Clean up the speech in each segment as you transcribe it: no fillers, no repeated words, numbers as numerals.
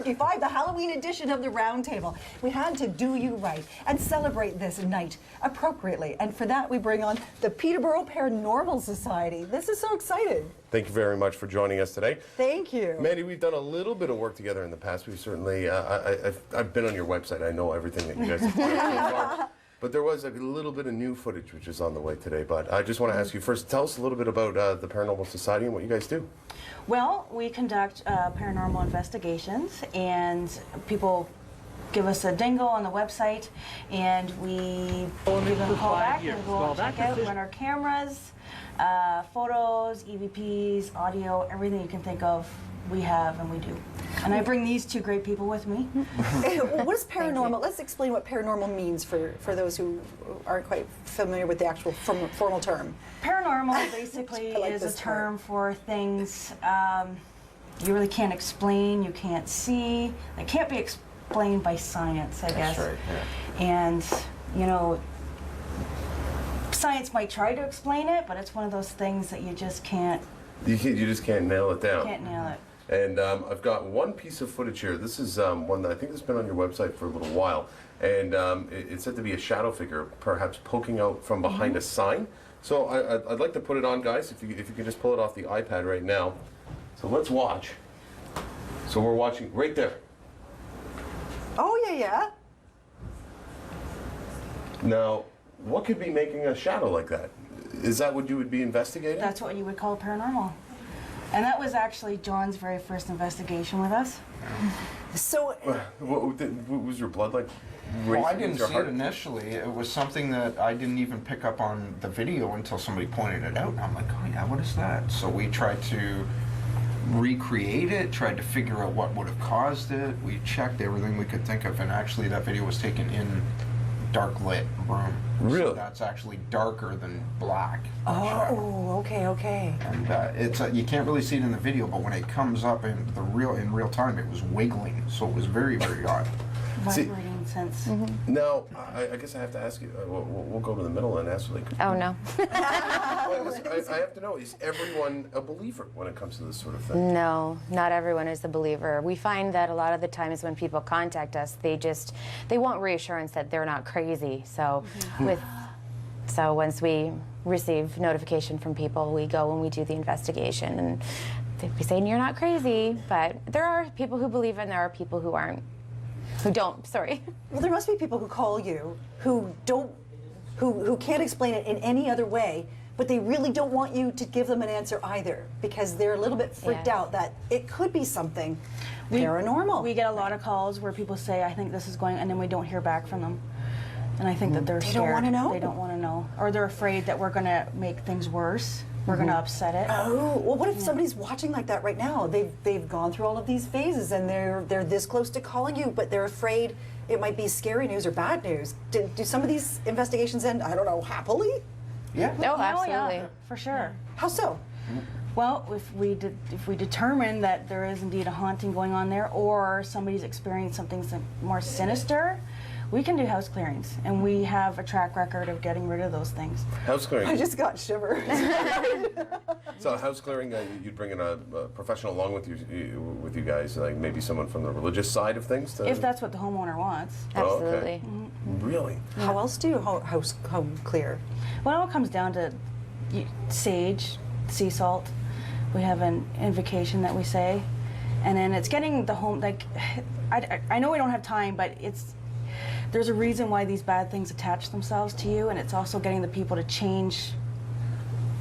55, the Halloween edition of the Roundtable. We had to do you right and celebrate this night appropriately. And for that, we bring on the Peterborough Paranormal Society. This is so exciting. Thank you very much for joining us today. Thank you. Mandy, we've done a little bit of work together in the past. We've certainly, I've been on your website. I know everything that you guys have done so far. But there was a little bit of new footage which is on the way today. But I just want to ask you first, tell us a little bit about the Paranormal Society and what you guys do. Well, we conduct paranormal investigations, and people give us a dingo on the website, and we then call back and go check out, run our cameras, photos, EVPs, audio, everything you can think of, we have and we do. And I bring these two great people with me. What is paranormal? Let's explain what paranormal means for those who aren't quite familiar with the actual formal term. Paranormal basically is a term for things you really can't explain, you can't see. It can't be explained by science, I guess. That's right, yeah. And, you know, science might try to explain it, but it's one of those things that you just can't. You just can't nail it down. Can't nail it. And I've got one piece of footage here. This is one that I think has been on your website for a little while. And it's said to be a shadow figure, perhaps poking out from behind a sign. So I'd like to put it on, guys, if you can just pull it off the iPad right now. So let's watch. So we're watching right there. Oh, yeah. Now, what could be making a shadow like that? Is that what you would be investigating? That's what you would call paranormal. And that was actually John's very first investigation with us. So, what was your blood like? Well, I didn't your see heart? it initially. It was something that I didn't even pick up on the video until somebody pointed it out. And I'm like, oh yeah, what is that? So we tried to recreate it, tried to figure out what would have caused it. We checked everything we could think of, and actually that video was taken in dark lit room. Really? So that's actually darker than black. oh, okay. And it's you can't really see it in the video, but when it comes up in real time, it was wiggling. So it was very, very odd. Vibrating sense. Now, I guess I have to ask you, we'll go to the middle and ask, like... Oh, no. I have to know, is everyone a believer when it comes to this sort of thing? No, not everyone is a believer. We find that a lot of the times when people contact us, they want reassurance that they're not crazy. So, so once we receive notification from people, we go and we do the investigation, and we say, you're not crazy. But there are people who believe and there are people who aren't. Who don't, sorry. Well, there must be people who call you who can't explain it in any other way, but they really don't want you to give them an answer either, because they're a little bit freaked out that it could be something paranormal. We get a lot of calls where people say, I think this is going, and then we don't hear back from them. And I think that they're scared. They don't want to know? They don't want to know. Or they're afraid that we're going to make things worse. We're going to upset it. Oh, well, what if somebody's watching like that right now? They've gone through all of these phases and they're this close to calling you, but they're afraid it might be scary news or bad news. Do some of these investigations end, I don't know, happily? Yeah. No, Oh, absolutely. yeah, for sure. How so? Well, if we determine that there is indeed a haunting going on there, or somebody's experienced something more sinister, we can do house clearings, and we have a track record of getting rid of those things. House clearing. I just got shivers. So house clearing, you'd bring in a professional along with you guys, like maybe someone from the religious side of things? To... If that's what the homeowner wants. Absolutely. Really? How else do you home clear? Well, it all comes down to sage, sea salt. We have an invocation that we say, and then it's getting the home, like, I know we don't have time, but there's a reason why these bad things attach themselves to you, and it's also getting the people to change.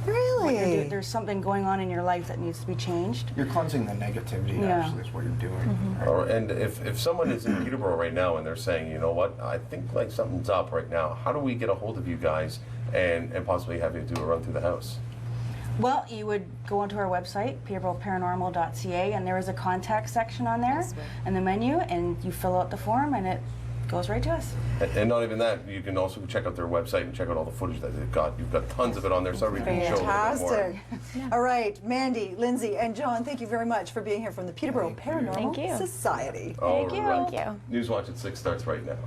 Really? There's something going on in your life that needs to be changed. You're cleansing the negativity, actually, is what you're doing. Right? And if someone is in Peterborough right now and they're saying, you know what, I think like something's up right now, how do we get a hold of you guys and possibly have you do a run through the house? Well, you would go onto our website, peterborough.paranormal.ca, and there is a contact section on there in the menu, and you fill out the form, and it goes right to us. And not even that, you can also check out their website and check out all the footage that they've got. You've got tons of it on there, so we can show a little bit more. Fantastic. All right, Mandy, Lindsay, and John, thank you very much for being here from the Peterborough Paranormal Thank you. Society. All Thank you. right. Thank Newswatch at 6 starts right now.